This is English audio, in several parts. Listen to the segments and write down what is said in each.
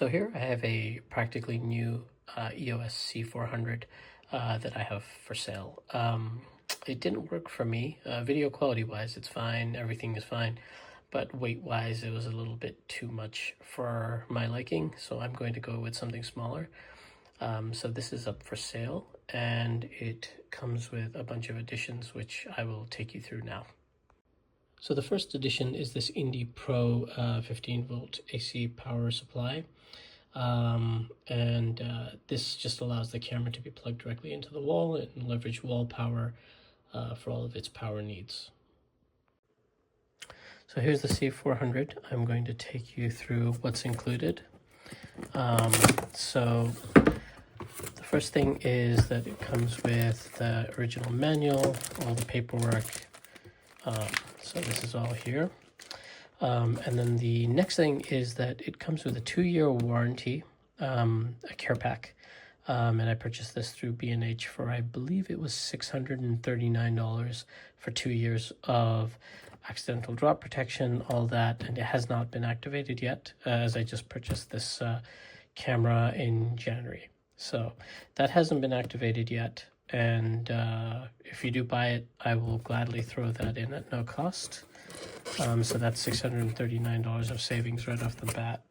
So here I have a practically new EOS C400 that I have for sale. It didn't work for me. Video quality wise, it's fine. Everything is fine. But weight wise, it was a little bit too much for my liking. So I'm going to go with something smaller. So this is up for sale and it comes with a bunch of additions, which I will take you through now. So the first addition is this Indie Pro 15 volt AC power supply. This just allows the camera to be plugged directly into the wall and leverage wall power for all of its power needs. So here's the C400. I'm going to take you through what's included. So the first thing is that it comes with the original manual, all the paperwork. So this is all here. And then the next thing is that it comes with a 2-year warranty, a CarePAK. And I purchased this through B&H for, I believe it was $639 for 2 years of accidental drop protection, all that. And it has not been activated yet, as I just purchased this camera in January. So that hasn't been activated yet. And if you do buy it, I will gladly throw that in at no cost. So that's $639 of savings right off the bat.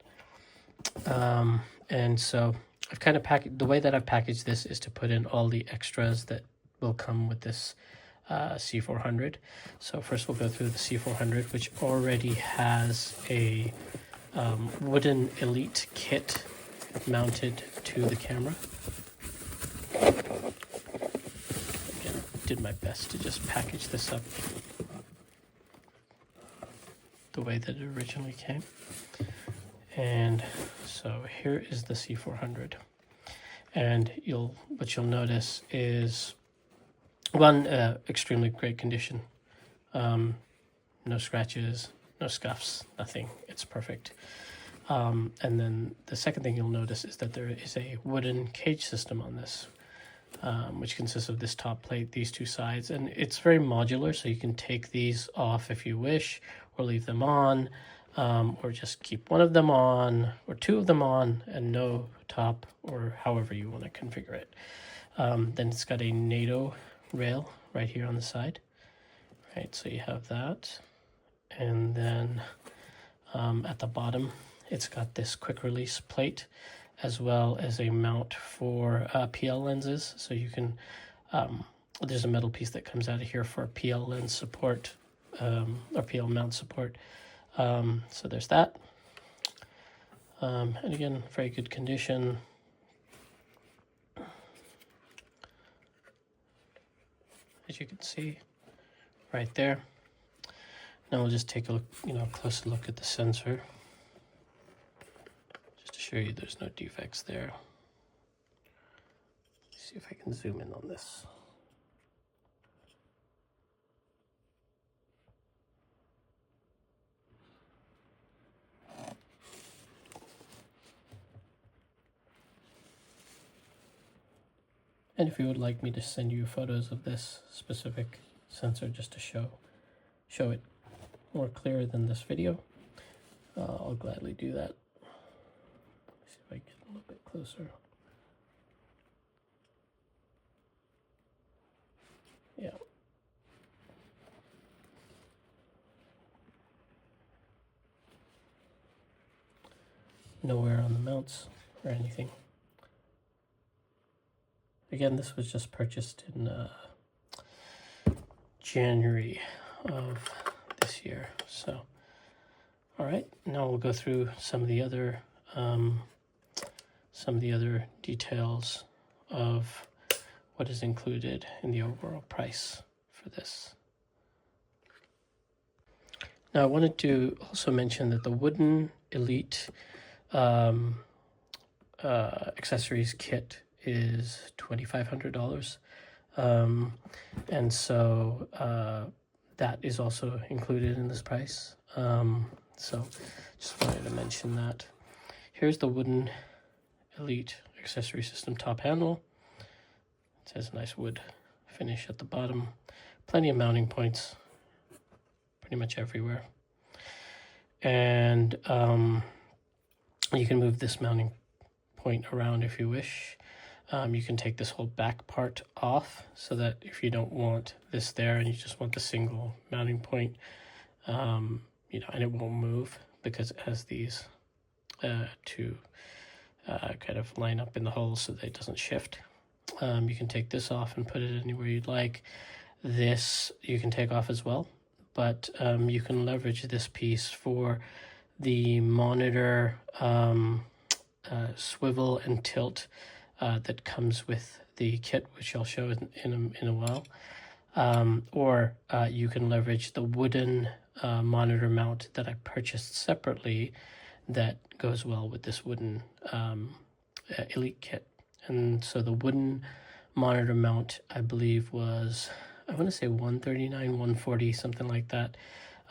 And so I've kind of the way that I've packaged this is to put in all the extras that will come with this C400. So first we'll go through the C400, which already has a wooden Elite kit mounted to the camera. Again, did my best to just package this up the way that it originally came. And so here is the C400, and what you'll notice is one, extremely great condition, no scratches, no scuffs, nothing. It's perfect. And then the second thing you'll notice is that there is a wooden cage system on this, which consists of this top plate, these two sides, and it's very modular, so you can take these off if you wish, or leave them on, or just keep one of them on, or two of them on, and no top, or however you want to configure it. Then it's got a NATO rail right here on the side. Right, so you have that. And then at the bottom, it's got this quick release plate, as well as a mount for PL lenses. So you can, there's a metal piece that comes out of here for PL lens support, or PL mount support. So there's that. And again, very good condition. As you can see right there. Now we'll just take a look, closer look at the sensor, just to show you there's no defects there. Let's see if I can zoom in on this. And if you would like me to send you photos of this specific sensor just to show it more clear than this video, I'll gladly do that. Let's see if I can get a little bit closer. Yeah. Nowhere on the mounts or anything. Again, this was just purchased in January of this year. So, all right, now we'll go through some of the other details of what is included in the overall price for this. Now, I wanted to also mention that the wooden Elite accessories kit is $2,500, and so that is also included in this price. So just wanted to mention that. Here's the wooden Elite accessory system top handle. It has a nice wood finish at the bottom, plenty of mounting points pretty much everywhere. And You can move this mounting point around if you wish. You can take this whole back part off so that if you don't want this there and you just want the single mounting point, you know, and it won't move because it has these two kind of line up in the holes so that it doesn't shift. You can take this off and put it anywhere you'd like. This you can take off as well, but you can leverage this piece for the monitor swivel and tilt that comes with the kit, which I'll show in a while. Or you can leverage the wooden monitor mount that I purchased separately that goes well with this wooden Elite kit. And so the wooden monitor mount, I believe, was, I want to say $139, $140, something like that,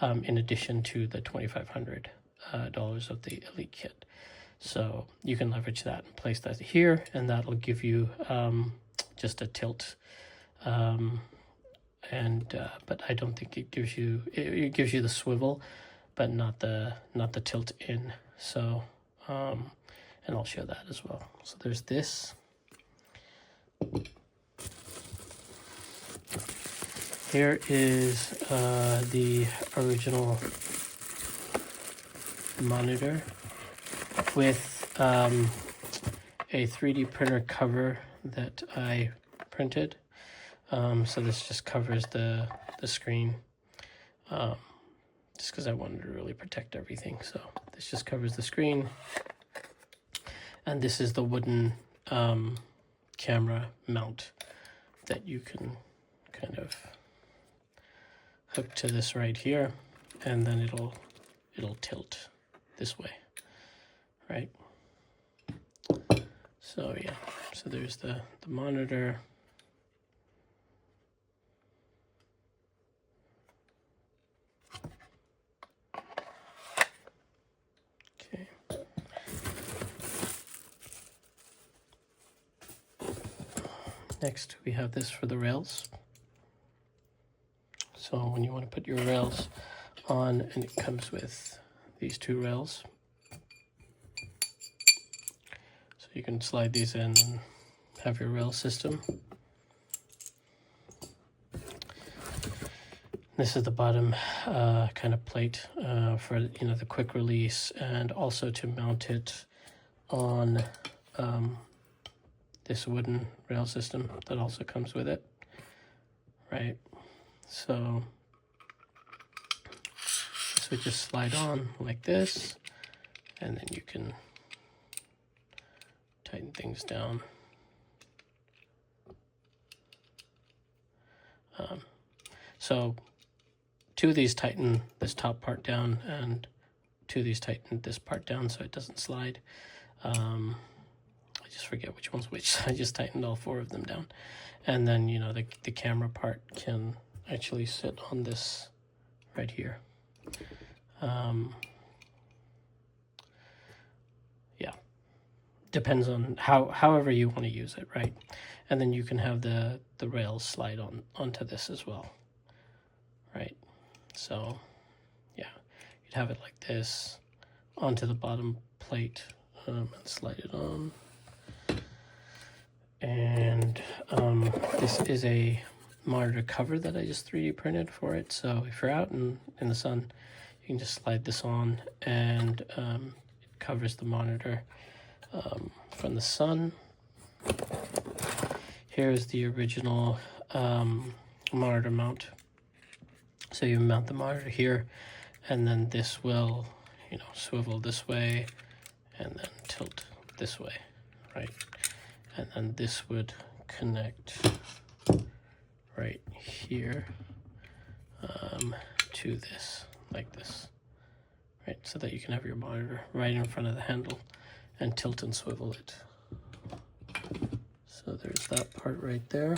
in addition to the $2,500 of the Elite kit. So you can leverage that and place that here, and that'll give you just a tilt. But I don't think it gives you, it gives you the swivel, but not the tilt in. So and I'll show that as well. So there's this. Here is the original monitor with a 3D printer cover that I printed. So this just covers the screen, just because I wanted to really protect everything. So this just covers the screen. And this is the wooden camera mount that you can kind of hook to this right here, and then it'll tilt this way, right? So yeah, so there's the monitor. Okay. Next, we have this for the rails. So when you want to put your rails on, and it comes with these two rails. So you can slide these in and have your rail system. This is the bottom kind of plate for, you know, the quick release, and also to mount it on this wooden rail system that also comes with it, right? So this would just slide on like this, and then you can tighten things down. So two of these tighten this top part down, and two of these tighten this part down so it doesn't slide. I just forget which one's which. I just tightened all four of them down. And then, you know, the camera part can actually sit on this right here. Yeah, depends on however you want to use it, right? And then you can have the rails slide onto this as well, right? So yeah, you'd have it like this onto the bottom plate, and slide it on. And this is a monitor cover that I just 3D printed for it. So if you're out in the sun, you can just slide this on, and it covers the monitor from the sun. Here's the original monitor mount. So you mount the monitor here, and then this will, you know, swivel this way and then tilt this way, right? And then this would connect right here to this, like this, right? So that you can have your monitor right in front of the handle and tilt and swivel it. So there's that part right there.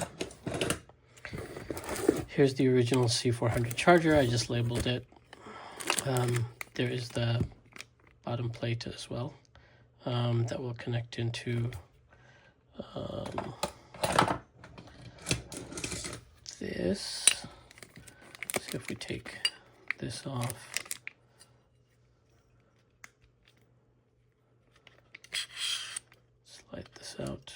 Here's the original C400 charger. I just labeled it. There is the bottom plate as well that will connect into this. See if we take this off. this out.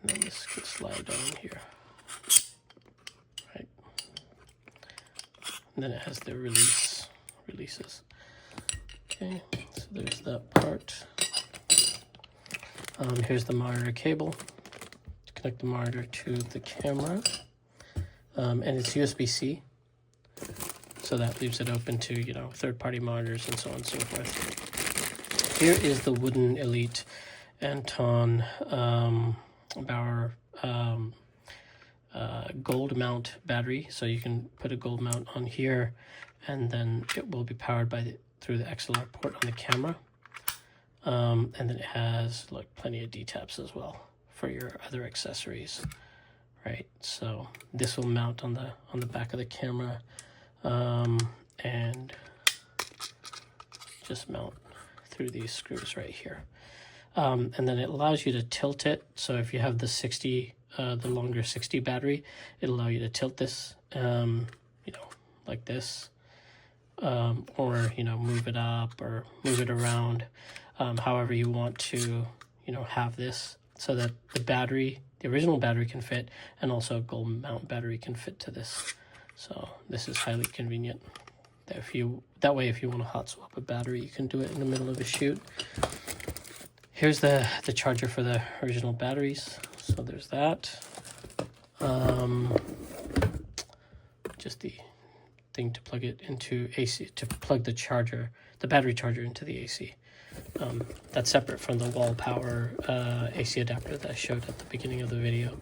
And then this can slide on here. Right. And then it has the releases. Okay, so there's that part. Here's the monitor cable to connect the monitor to the camera. And it's USB-C. So that leaves it open to, you know, third-party monitors and so on and so forth. Here is the wooden Elite Anton Bauer gold mount battery. So you can put a gold mount on here, and then it will be powered by through the XLR port on the camera. And then it has like plenty of D-taps as well for your other accessories, right? So this will mount on the back of the camera, and just mount through these screws right here. And then it allows you to tilt it. So if you have the 60, the longer 60 battery, it'll allow you to tilt this, you know, like this, or, you know, move it up or move it around, however you want to, you know, have this so that the battery, the original battery can fit, and also a gold mount battery can fit to this. So this is highly convenient. That way, if you want to hot swap a battery, you can do it in the middle of a shoot. Here's the charger for the original batteries. So there's that. Just the thing to plug it into AC, to plug the charger, the battery charger into the AC. That's separate from the wall power AC adapter that I showed at the beginning of the video.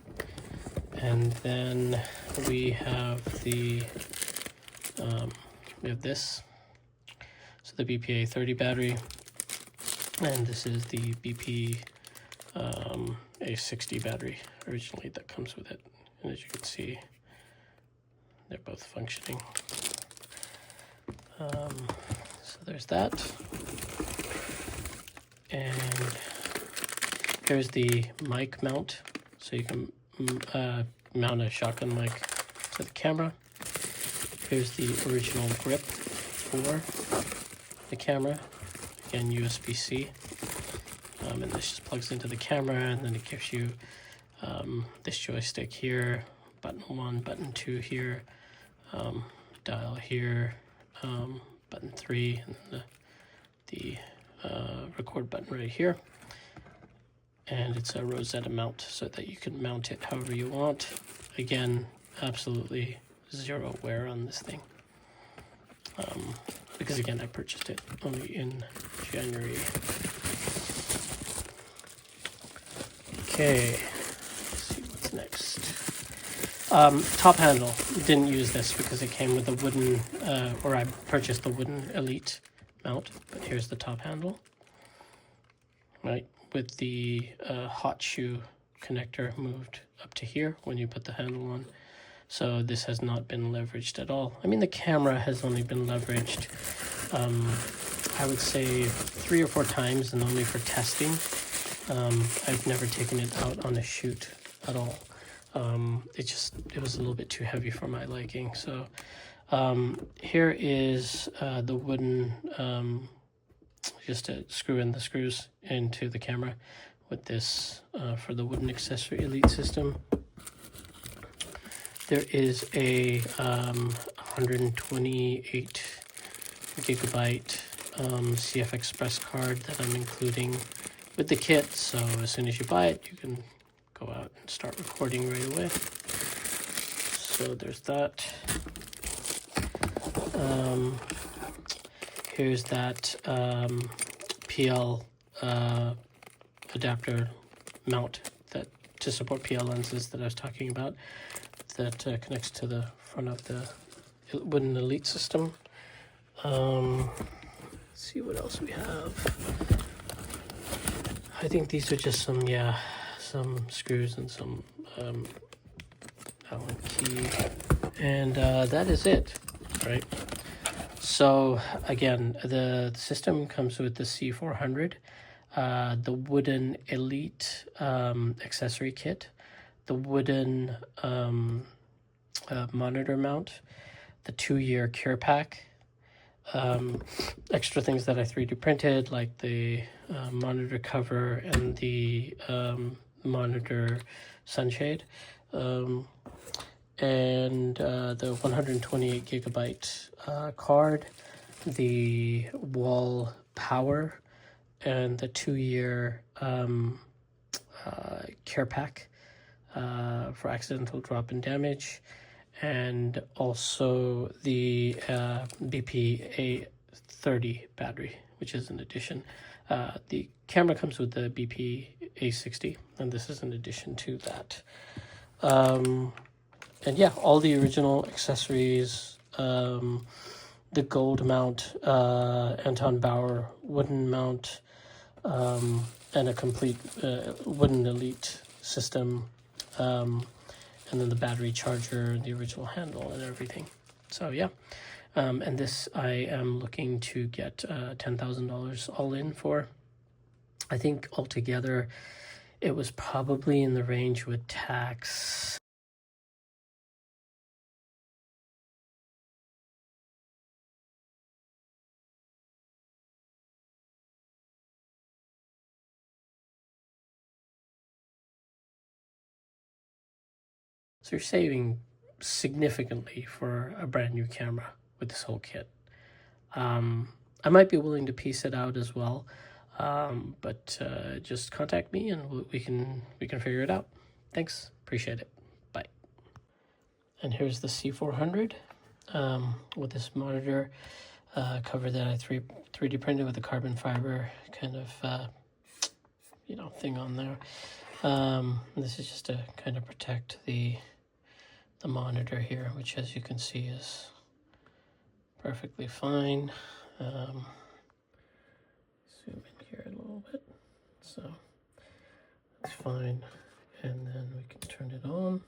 And then we have this. So the BPA 30 battery, and this is the BP A60 battery originally that comes with it. And as you can see, they're both functioning. So there's that. And here's the mic mount. So you can mount a shotgun mic to the camera. Here's the original grip for the camera. Again, USB-C. And this just plugs into the camera, and then it gives you this joystick here, button 1, button 2 here, dial here, button 3, and then the record button right here. And it's a Rosetta mount so that you can mount it however you want. Again, absolutely zero wear on this thing. Because again, I purchased it only in January. Okay, let's see what's next. Top handle, didn't use this because it came with a wooden, or I purchased the wooden Elite mount, but here's the top handle, right, with the hot shoe connector moved up to here when you put the handle on. So this has not been leveraged at all. I mean, the camera has only been leveraged, I would say 3 or 4 times, and only for testing. I've never taken it out on a shoot at all. It was a little bit too heavy for my liking. So here is the wooden, just to screw in the screws into the camera with this for the wooden accessory Elite system. There is a 128 gigabyte CF Express card that I'm including with the kit, so as soon as you buy it, you can go out and start recording right away. So there's that. Here's that PL adapter mount that to support PL lenses that I was talking about, that connects to the front of the wooden Elite system. Let's see what else we have. I think these are just some screws and some Allen key, and that is it, right? So again, the system comes with the C400, the wooden Elite accessory kit, the wooden monitor mount, the 2-year CarePAK, extra things that I 3D printed, like the monitor cover and the monitor sunshade, and the 128 gigabyte card, the wall power, and the 2-year CarePAK for accidental drop and damage, and also the BP A30 battery, which is an addition. The camera comes with the BP A60, and this is an addition to that. And yeah, all the original accessories, the gold mount, Anton Bauer wooden mount, and a complete wooden Elite system, and then the battery charger, the original handle, and everything. So yeah, and this I am looking to get $10,000 all in for. I think altogether it was probably in the range with tax. So you're saving significantly for a brand new camera with this whole kit. I might be willing to piece it out as well, but just contact me and we can figure it out. Thanks, appreciate it. Bye. And here's the C400 with this monitor cover that I 3D printed with a carbon fiber kind of thing on there. This is just to kind of protect the monitor here, which as you can see is perfectly fine. Zoom in here a little bit, so that's fine. And then we can turn it on.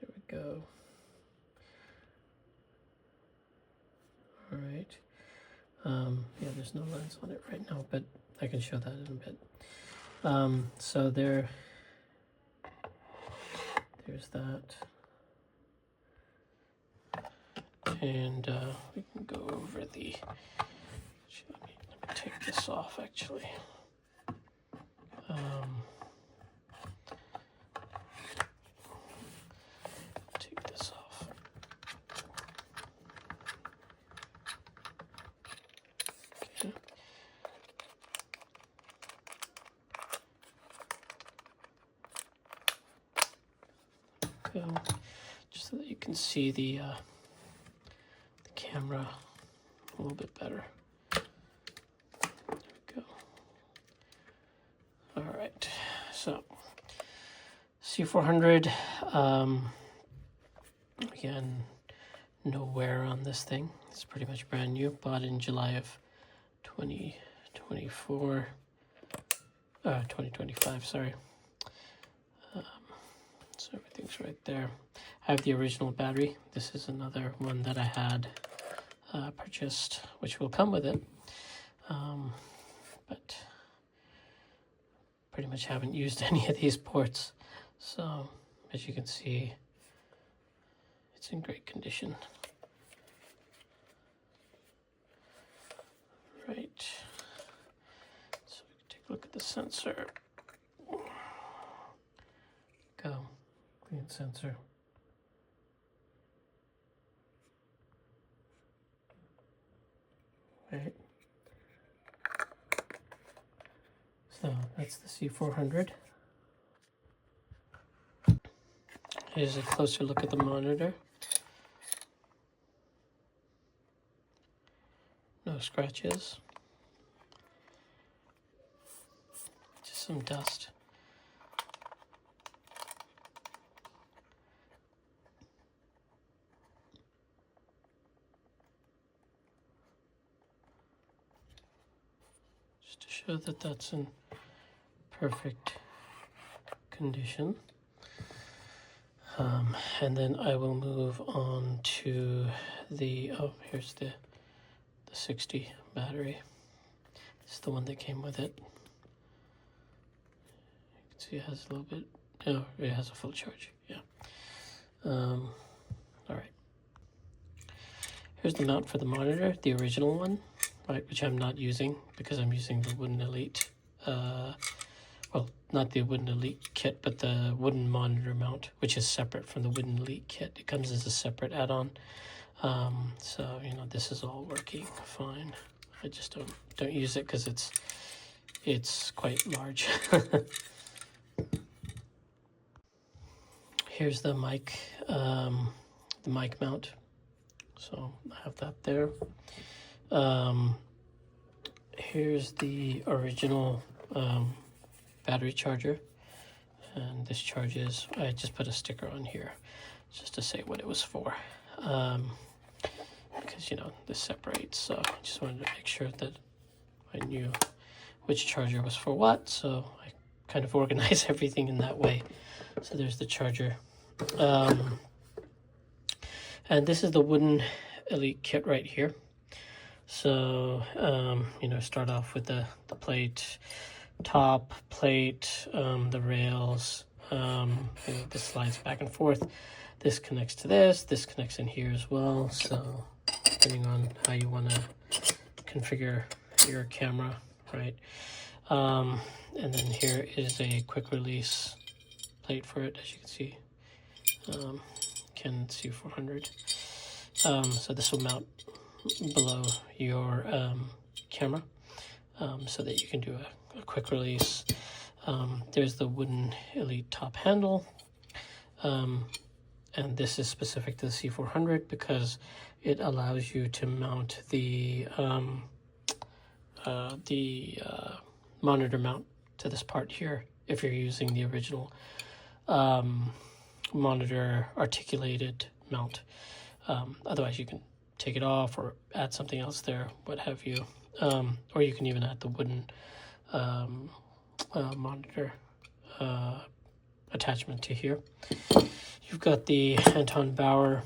There we go. All right. Yeah, there's no lens on it right now, but I can show that in a bit. So there's that. And we can go over the, let me take this off actually. Take this off. Okay. Go. Just so that you can see the camera a little bit better. There we go. All right, so C400, again, no wear on this thing. It's pretty much brand new, bought in July of 2025, sorry. So everything's right there. I have the original battery. This is another one that I had purchased, which will come with it, but pretty much haven't used any of these ports. So as you can see, it's in great condition. Right. So we can take a look at the sensor. Go. Clean sensor. Right. So that's the C400. Here's a closer look at the monitor. No scratches. Just some dust. Just to show that that's in perfect condition. And then I will move on to the, here's the 60 battery. This is the one that came with it. You can see it has a little bit, oh, it has a full charge, yeah. All right. Here's the mount for the monitor, the original one, right, which I'm not using because I'm using the Wooden Elite. Well, not the Wooden Elite kit, but the wooden monitor mount, which is separate from the Wooden Elite kit. It comes as a separate add-on. So, you know, this is all working fine. I just don't use it because it's quite large. Here's the mic mount. So I have that there. Here's the original battery charger, and this charges. I just put a sticker on here just to say what it was for, because you know this separates. So I just wanted to make sure that I knew which charger was for what. So I kind of organize everything in that way. So there's the charger. And this is the Wooden Elite kit right here. So, you know, start off with the plate, top plate, the rails, you know, this slides back and forth. This connects to this connects in here as well. So depending on how you want to configure your camera, right? And then here is a quick release plate for it, as you can see. Canon C400. So this will mount below your camera, so that you can do a quick release. There's the Wooden Elite top handle, and this is specific to the C400 because it allows you to mount the monitor mount to this part here if you're using the original monitor articulated mount. Otherwise you can take it off or add something else there, what have you. Or you can even add the wooden monitor attachment to here. You've got the Anton Bauer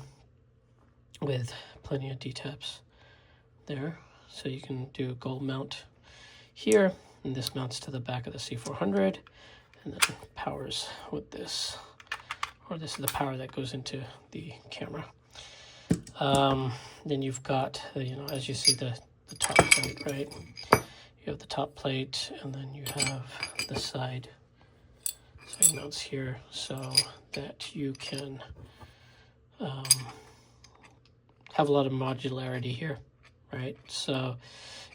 with plenty of D-taps there. So you can do a gold mount here, and this mounts to the back of the C400 and then powers with this. Or this is the power that goes into the camera. Then you've got, you know, as you see the top plate, right? You have the top plate, and then you have the side mounts here so that you can have a lot of modularity here, right? So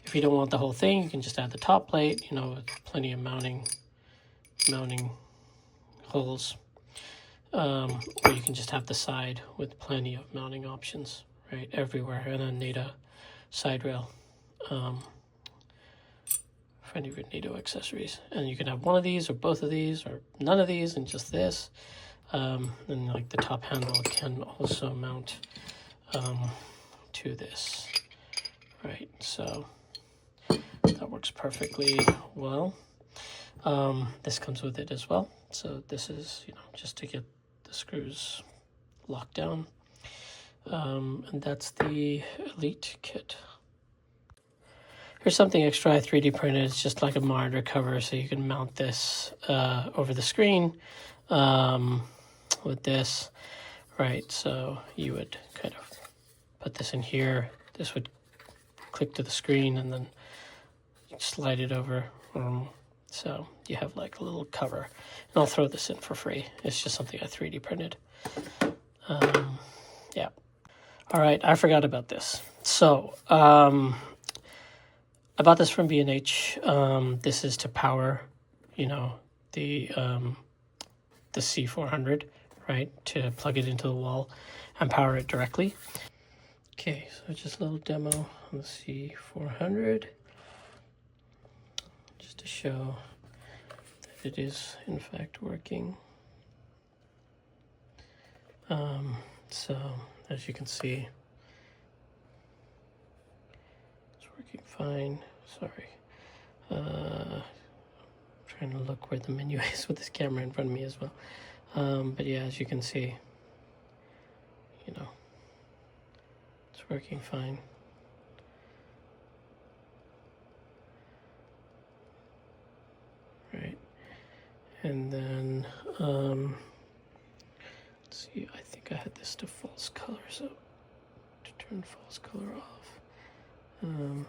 if you don't want the whole thing, you can just add the top plate, you know, with plenty of mounting holes. Or you can just have the side with plenty of mounting options, right, everywhere, and a NATO side rail for any of your NATO accessories. And you can have one of these or both of these or none of these and just this. And like the top handle can also mount to this, right? So that works perfectly well. This comes with it as well. So this is, you know, just to get the screws locked down. And that's the Elite kit. Here's something extra I 3D printed. It's just like a monitor cover, so you can mount this over the screen with this, right? So you would kind of put this in here. This would click to the screen and then slide it over. So you have like a little cover. And I'll throw this in for free. It's just something I 3D printed. Yeah. All right, I forgot about this. So I bought this from B&H. This is to power, you know, the C400, right? To plug it into the wall and power it directly. Okay, so just a little demo on the C400. Just to show that it is in fact working. So as you can see, it's working fine. Sorry. Trying to look where the menu is with this camera in front of me as well. But yeah, as you can see, you know, it's working fine. Right. And then, let's see, I think think I had this to false color, so to turn false color off. Where's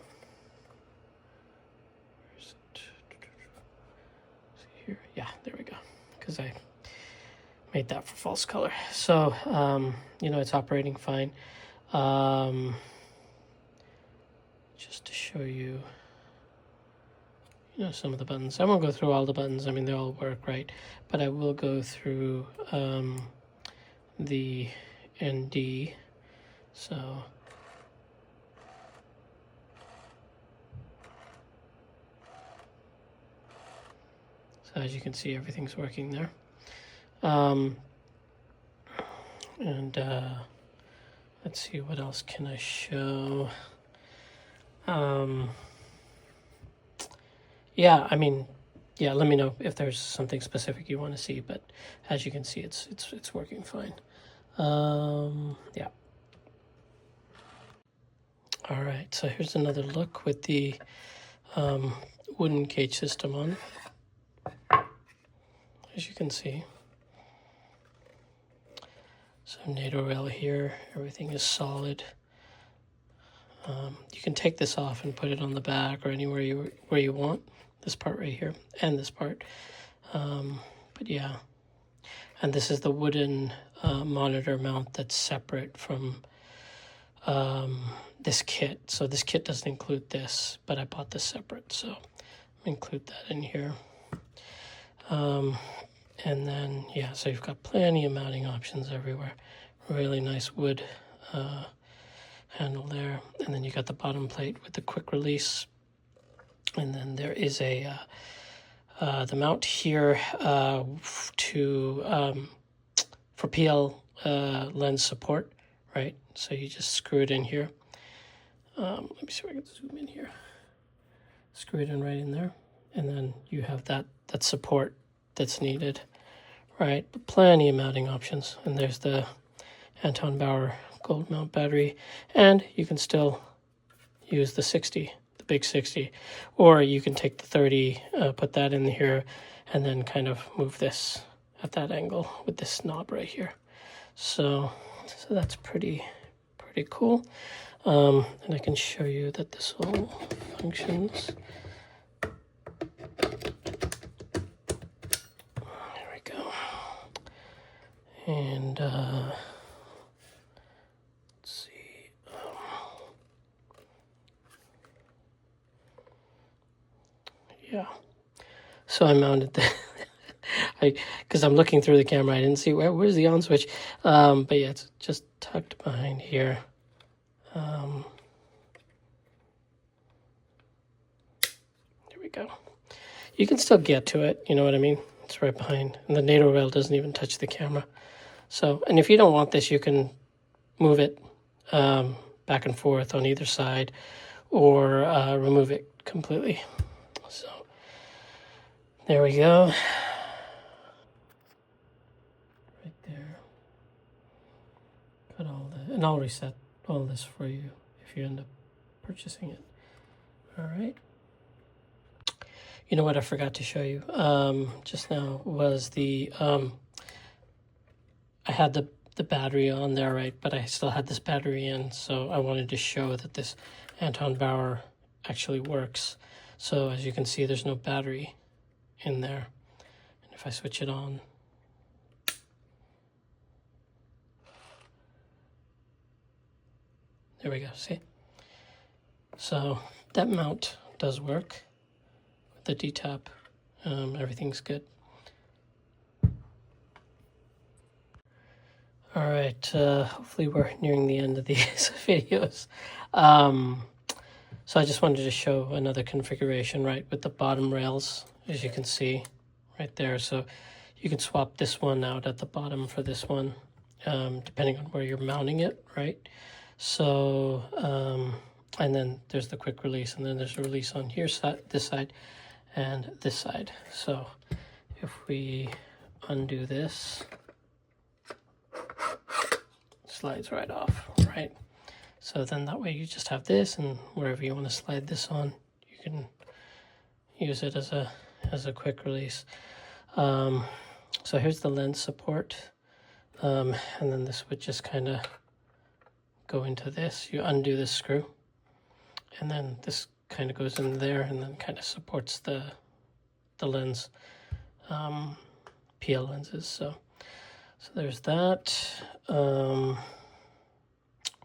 it? See here? Yeah, there we go. Because I made that for false color. So, you know, it's operating fine. Just to show you, you know, some of the buttons. I won't go through all the buttons. I mean, they all work, right? But I will go through the ND. So as you can see, everything's working there. Let's see, what else can I show? Yeah, I mean, yeah, let me know if there's something specific you want to see, but as you can see, it's working fine. Yeah. All right, so here's another look with the wooden cage system on. As you can see. So NATO rail here, everything is solid. You can take this off and put it on the back or anywhere where you want. This part right here and this part. But yeah, and this is the wooden monitor mount that's separate from this kit. So this kit doesn't include this, but I bought this separate, so include that in here. And then, yeah, so you've got plenty of mounting options everywhere. Really nice wood handle there. And then you got the bottom plate with the quick release. And then there is a the mount here for PL lens support, right? So you just screw it in here. Let me see if I can zoom in here. Screw it in right in there. And then you have that support that's needed, right? But plenty of mounting options. And there's the Anton Bauer gold mount battery. And you can still use the 60, the big 60. Or you can take the 30, put that in here, and then kind of move this at that angle with this knob right here. So that's pretty cool. And I can show you that this all functions. And let's see. Yeah. So I mounted the because I'm looking through the camera, I didn't see where's the on switch. But yeah, it's just tucked behind here. There we go. You can still get to it, you know what I mean? It's right behind, and the NATO rail doesn't even touch the camera. So, and if you don't want this, you can move it back and forth on either side, or remove it completely. So, there we go. Right there. Got all that, and I'll reset all this for you if you end up purchasing it. All right. You know what I forgot to show you just now was the, I had the battery on there, right? But I still had this battery in, so I wanted to show that this Anton Bauer actually works. So as you can see, there's no battery in there. And if I switch it on, there we go, see? So that mount does work. The D-tap, everything's good. All right, hopefully we're nearing the end of these videos. So I just wanted to show another configuration, right, with the bottom rails, as you can see right there. So you can swap this one out at the bottom for this one, depending on where you're mounting it, right? So, and then there's the quick release, and then there's a release on here, this side, and this side. So if we undo this, slides right off, right? So then that way you just have this, and wherever you want to slide this on, you can use it as a quick release. So here's the lens support. And then this would just kind of go into this. You undo this screw, and then this kind of goes in there and then kind of supports the lens, PL lenses. So there's that.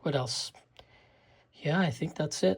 What else? Yeah, I think that's it.